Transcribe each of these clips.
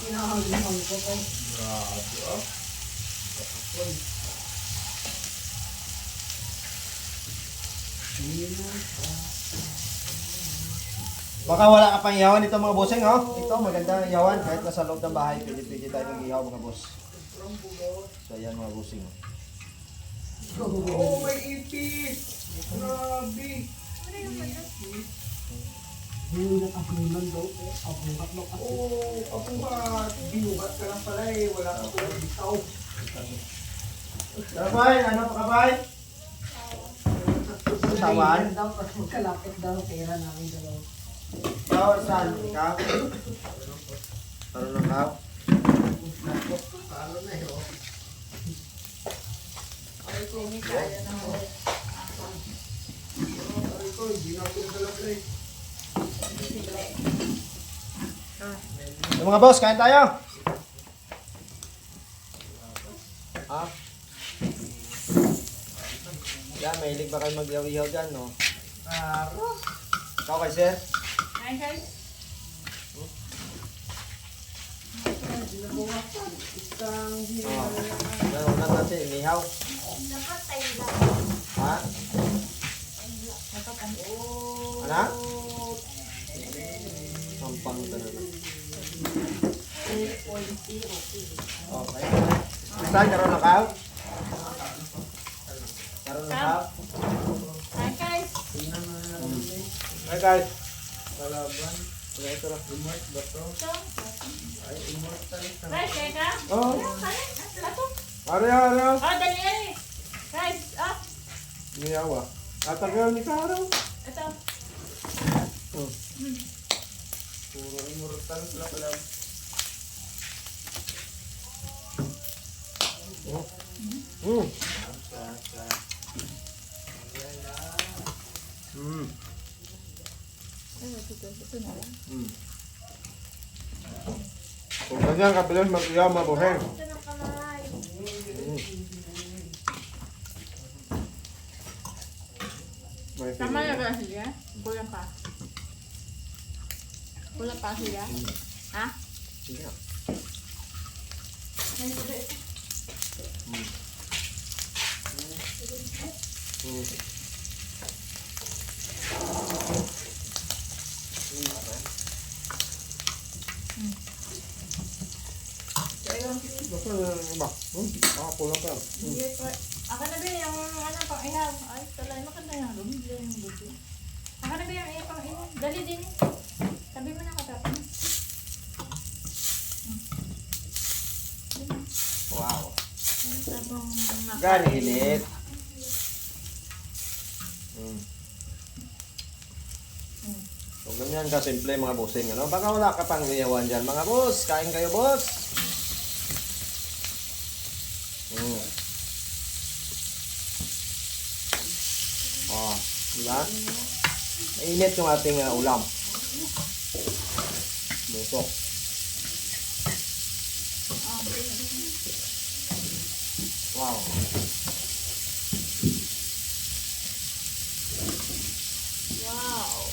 Kinahangin ko kay. Grabe ah. Kapon. Baka wala ka pang ihawan dito mga bossing, oh. Ito, magandang ihawan. Kahit nasa loob ng bahay, pwede tayo mag-ihaw mga boss. So, ayan mga bossing. Oh, may ipis! Grabe! Hindi na kapunan daw. Abuhat mo kasi. Oh, ako ba? Binuhat ka lang pala eh. Wala ka pala bitaw. Kabay, ano pa kabay? Tawan? Daw, kasi magkalapit daw. Pera namin dalaw. Ikaw, saan? Ikaw? Parang ikaw? Paano na yun? Ay, kung hindi kaya na mo. Ay ko, hindi na ako nagdala eh. Yung mga boss, kain tayo! Ha? Yan, mahilig ba kayo mag-ihaw-ihaw dyan, no? Ikaw kay sir? Hi guys. Isang Oo. Nanunan natin, inihaw. Dapat tayo lang. Ha? Dapat ang Anak? Sampang talaga. Okay. Saan? Karoon na ka? Karoon na ka? Hi guys. Hi guys. kalaban. Kaya ito lang, imart ba to? So, Ay, immortal ka. guys, teka. Oh. Ato. Ari. Oh, dali eh. Guys, ah. Inihaw ah. Tatagal ni Karo. Ito. Puro immortal sila kalaban. Mm. Mm. Ito na lang. Mm. Kung ganyan kabilis mag-ihaw, mabuhay. Ito ng kamay. Tama na ba siya? Kulang pa. Kulang pa siya? Ha? Sige. Ano ba ito? Basta ba? Kulang pa. Hindi ko. Ako na ba yung ano pang ihaw? Ay, talay makanda yung lumibla yung buti. Ako na ba yung iya pang ihaw? Dali din eh. Sabi mo na katapos. Wow. Ano sabong Gani init. So, ganyan ka simple mga bossing. Ano? Baka wala ka pang iyawan dyan mga boss. Kain kayo boss. Oh, diba? Mainit yung ating ulam. Luto. Wow. Wow.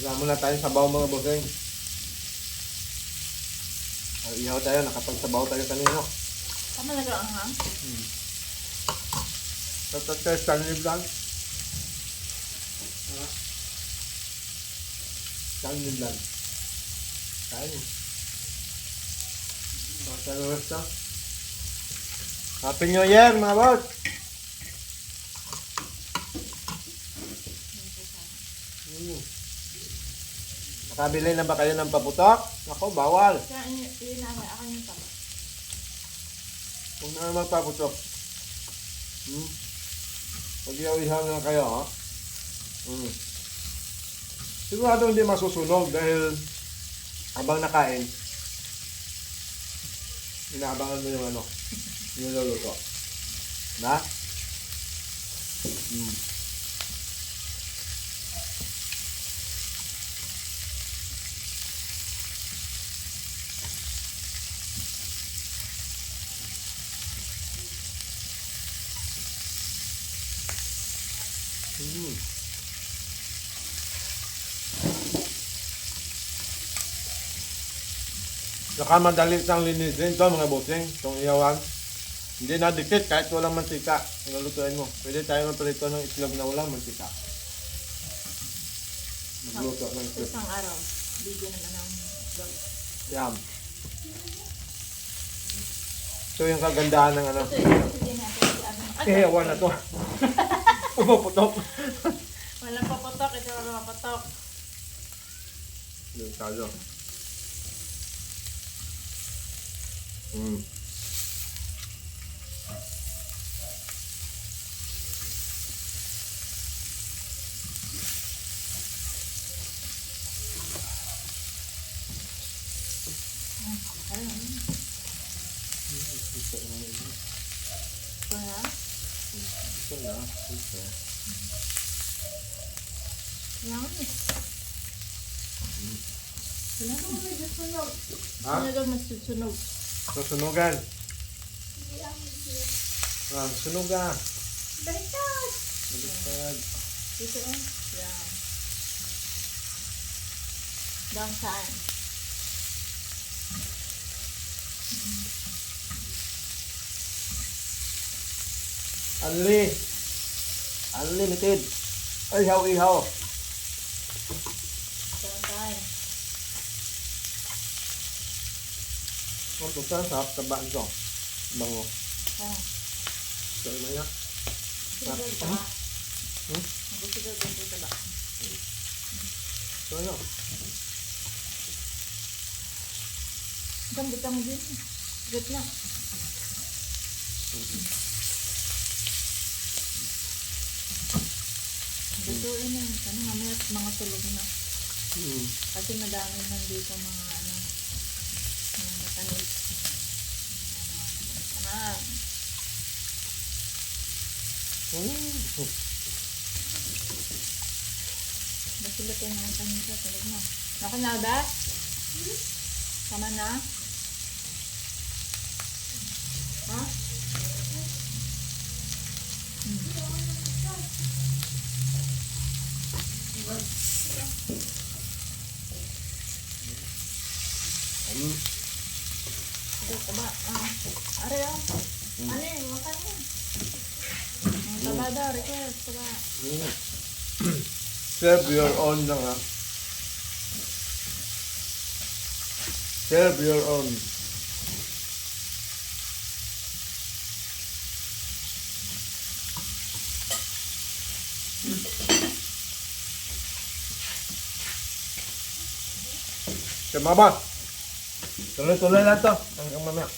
Wala muna tayong sabaw mga bossing. Ihaw tayo, nakapagsabaw tayo kanina. Tama na ang hang? Tatay Stanley Blanc. Stanley Blanc. Kain. Pagkaluwas na. Happy New Year mga boss! Nakabili na ba kayo ng paputok? Ako, bawal. Kaya yun namin, ako yung tama. Huwag na magpaputok. Pag-ihaw-ihaw na kayo, ha? Sigurado hindi masusunog dahil habang nakain, inaabangan mo yung ano, yung luluto. Na? Mm. Saka madali siyang linisin ito mga bossing. Itong iyawan. Hindi na dikit kahit walang mantika. Nalutuin mo. Pwede tayo magprito ng itlog na walang mantika. Magluto ng Sa itlog. isang araw, video naman ang vlog. Yan. Ito yung kagandahan ng ano. Ito hindi natin si Abby. Iyawan na to. Puputok. Walang paputok, ito walang paputok. Delikado. Mm. Ayun. Ito na. Ito na. Ito na. Ito. Yan. Wala na may susunog. Ha? Ano daw mas susunog? Susunugan. Sunugan. Baliktad! Baliktad. Dito oh. Yan. Down saan? Unlimited. Ihaw. Down saan? Ito sa tabaan ko. Bango. Ah. Ito na yan. Gusto ba? Hmm? Gusto ba? Ito na. Gambit mo din. Git na. Lutuin na. Ano mamaya mga tulog na. Kasi madami nandito mga ano. Mga matanis. Ah. Nasilutin na ang kanisa. Tulog na. Ako na ba? Tama na? Ha? Ito, taba. Are ah. Ano yun? Makan mo. Taba daw. Request. Taba. Serve your own lang ha. Serve your own. Kaya mga boss, tuloy-tuloy lang to hanggang mamaya.